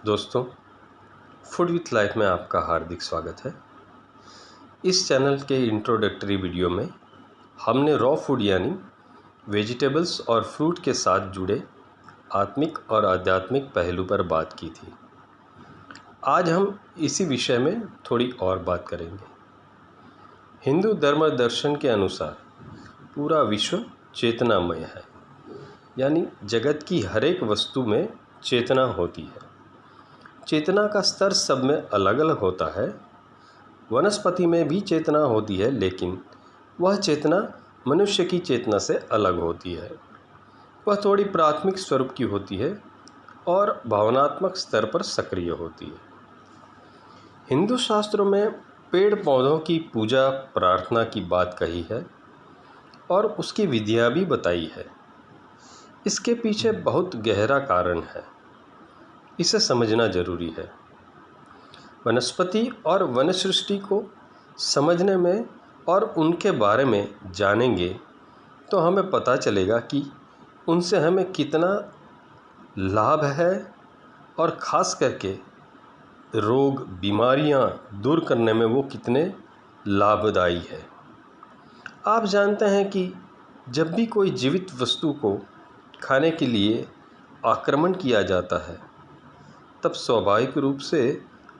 दोस्तों, food with life में आपका हार्दिक स्वागत है। इस चैनल के इंट्रोडक्टरी वीडियो में हमने रॉ फूड यानी वेजिटेबल्स और फ्रूट के साथ जुड़े आत्मिक और आध्यात्मिक पहलू पर बात की थी। आज हम इसी विषय में थोड़ी और बात करेंगे। हिंदू धर्म दर्शन के अनुसार पूरा विश्व चेतनामय है, यानी जगत की हर एक वस्तु में चेतना होती है। चेतना का स्तर सब में अलग अलग होता है। वनस्पति में भी चेतना होती है, लेकिन वह चेतना मनुष्य की चेतना से अलग होती है। वह थोड़ी प्राथमिक स्वरूप की होती है और भावनात्मक स्तर पर सक्रिय होती है। हिंदू शास्त्रों में पेड़ पौधों की पूजा प्रार्थना की बात कही है और उसकी विधियाँ भी बताई है। इसके पीछे बहुत गहरा कारण है, इसे समझना जरूरी है। वनस्पति और वन सृष्टि को समझने में और उनके बारे में जानेंगे तो हमें पता चलेगा कि उनसे हमें कितना लाभ है और ख़ास करके रोग बीमारियां दूर करने में वो कितने लाभदायी है। आप जानते हैं कि जब भी कोई जीवित वस्तु को खाने के लिए आक्रमण किया जाता है, तब स्वाभाविक रूप से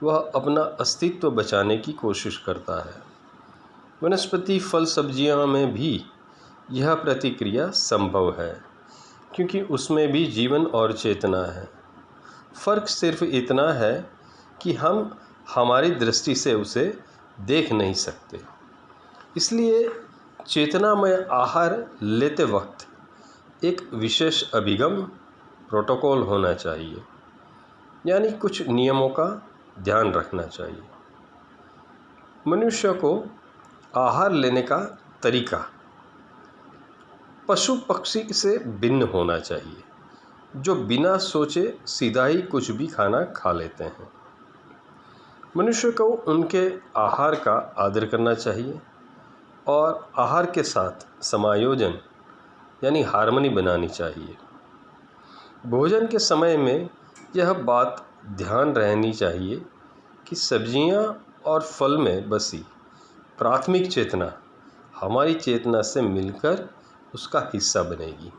वह अपना अस्तित्व बचाने की कोशिश करता है। वनस्पति फल सब्जियां में भी यह प्रतिक्रिया संभव है, क्योंकि उसमें भी जीवन और चेतना है। फ़र्क सिर्फ इतना है कि हम हमारी दृष्टि से उसे देख नहीं सकते। इसलिए चेतनामय आहार लेते वक्त एक विशेष अभिगम प्रोटोकॉल होना चाहिए, यानी कुछ नियमों का ध्यान रखना चाहिए। मनुष्य को आहार लेने का तरीका पशु पक्षी से भिन्न होना चाहिए, जो बिना सोचे सीधा ही कुछ भी खाना खा लेते हैं। मनुष्य को उनके आहार का आदर करना चाहिए और आहार के साथ समायोजन यानी हार्मनी बनानी चाहिए। भोजन के समय में यह बात ध्यान रहनी चाहिए कि सब्जियां और फल में बसी प्राथमिक चेतना हमारी चेतना से मिलकर उसका हिस्सा बनेगी।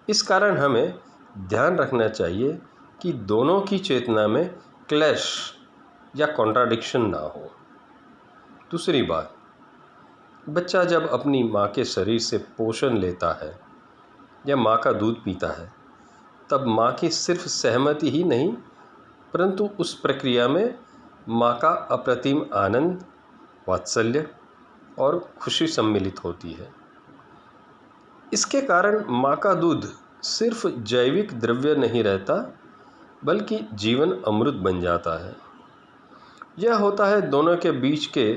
इस कारण हमें ध्यान रखना चाहिए कि दोनों की चेतना में क्लैश या कॉन्ट्राडिक्शन ना हो। दूसरी बात, बच्चा जब अपनी माँ के शरीर से पोषण लेता है या माँ का दूध पीता है, तब माँ की सिर्फ सहमति ही नहीं, परंतु उस प्रक्रिया में माँ का अप्रतिम आनंद, वात्सल्य और खुशी सम्मिलित होती है। इसके कारण माँ का दूध सिर्फ जैविक द्रव्य नहीं रहता, बल्कि जीवन अमृत बन जाता है। यह होता है दोनों के बीच के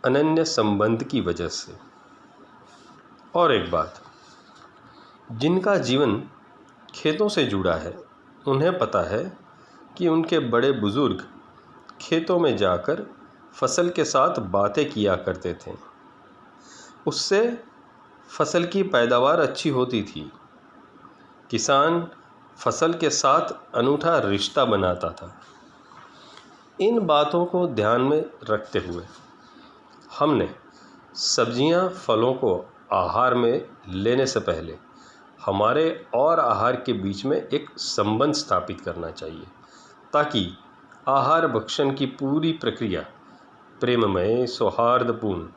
अनन्य संबंध की वजह से। और एक बात, जिनका जीवन खेतों से जुड़ा है, उन्हें पता है कि उनके बड़े बुजुर्ग खेतों में जाकर फसल के साथ बातें किया करते थे। उससे फसल की पैदावार अच्छी होती थी। किसान फसल के साथ अनूठा रिश्ता बनाता था। इन बातों को ध्यान में रखते हुए हमने सब्जियां, फलों को आहार में लेने से पहले हमारे और आहार के बीच में एक संबंध स्थापित करना चाहिए, ताकि आहार भक्षण की पूरी प्रक्रिया प्रेममय, सौहार्दपूर्ण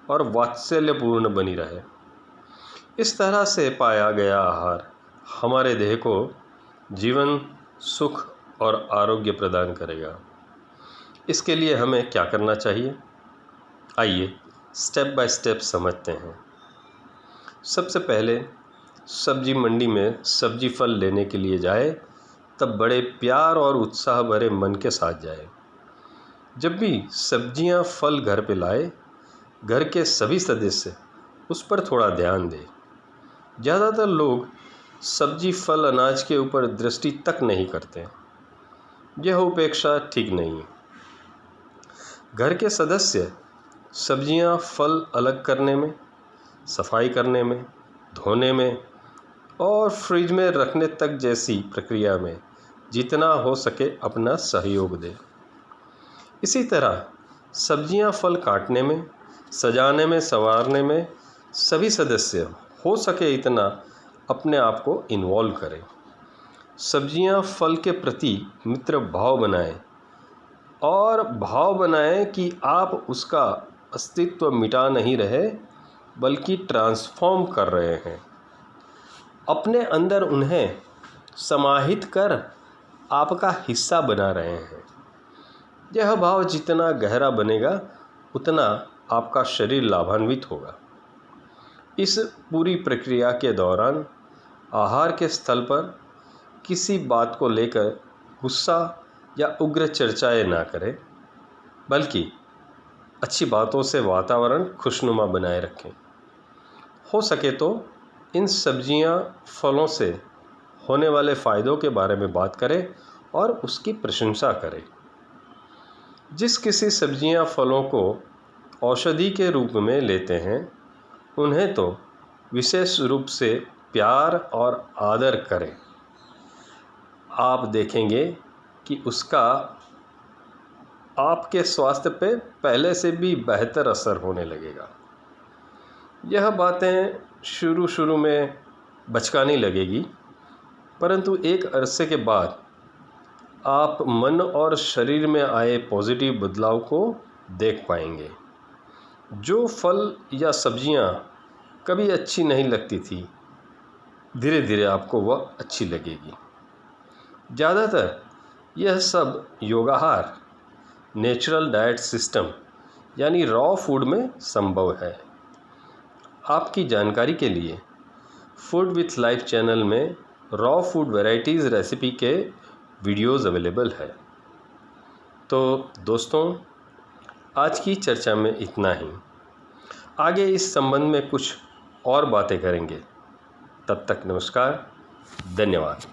और वात्सल्यपूर्ण बनी रहे। इस तरह से पाया गया आहार हमारे देह को जीवन, सुख और आरोग्य प्रदान करेगा। इसके लिए हमें क्या करना चाहिए, आइए स्टेप बाय स्टेप समझते हैं। सबसे पहले सब्जी मंडी में सब्जी फल लेने के लिए जाए, तब बड़े प्यार और उत्साह भरे मन के साथ जाए। जब भी सब्जियां, फल घर पे लाए, घर के सभी सदस्य उस पर थोड़ा ध्यान दें। ज़्यादातर लोग सब्जी, फल, अनाज के ऊपर दृष्टि तक नहीं करते। यह उपेक्षा ठीक नहीं है। घर के सदस्य सब्जियां, फल अलग करने में, सफाई करने में, धोने में और फ्रिज में रखने तक जैसी प्रक्रिया में जितना हो सके अपना सहयोग दें। इसी तरह सब्जियां फल काटने में, सजाने में, संवारने में सभी सदस्य हो सके इतना अपने आप को इन्वॉल्व करें। सब्जियां फल के प्रति मित्र भाव बनाएं और भाव बनाएं कि आप उसका अस्तित्व मिटा नहीं रहे बल्कि ट्रांसफॉर्म कर रहे हैं। अपने अंदर उन्हें समाहित कर आपका हिस्सा बना रहे हैं। यह भाव जितना गहरा बनेगा उतना आपका शरीर लाभान्वित होगा। इस पूरी प्रक्रिया के दौरान आहार के स्थल पर किसी बात को लेकर गुस्सा या उग्र चर्चाएं ना करें, बल्कि अच्छी बातों से वातावरण खुशनुमा बनाए रखें। हो सके तो इन सब्जियां फलों से होने वाले फ़ायदों के बारे में बात करें और उसकी प्रशंसा करें। जिस किसी सब्जियां फलों को औषधि के रूप में लेते हैं उन्हें तो विशेष रूप से प्यार और आदर करें। आप देखेंगे कि उसका आपके स्वास्थ्य पे पहले से भी बेहतर असर होने लगेगा। यह बातें शुरू में बचकानी लगेगी, परंतु एक अरसे के बाद आप मन और शरीर में आए पॉजिटिव बदलाव को देख पाएंगे। जो फल या सब्जियां कभी अच्छी नहीं लगती थी, धीरे धीरे आपको वह अच्छी लगेगी। ज़्यादातर यह सब योगाहार, नेचुरल डाइट सिस्टम यानी रॉ फूड में संभव है। आपकी जानकारी के लिए फूड विथ लाइफ चैनल में रॉ फूड वैरायटीज़ रेसिपी के वीडियोज़ अवेलेबल है। तो दोस्तों, आज की चर्चा में इतना ही। आगे इस संबंध में कुछ और बातें करेंगे। तब तक नमस्कार, धन्यवाद।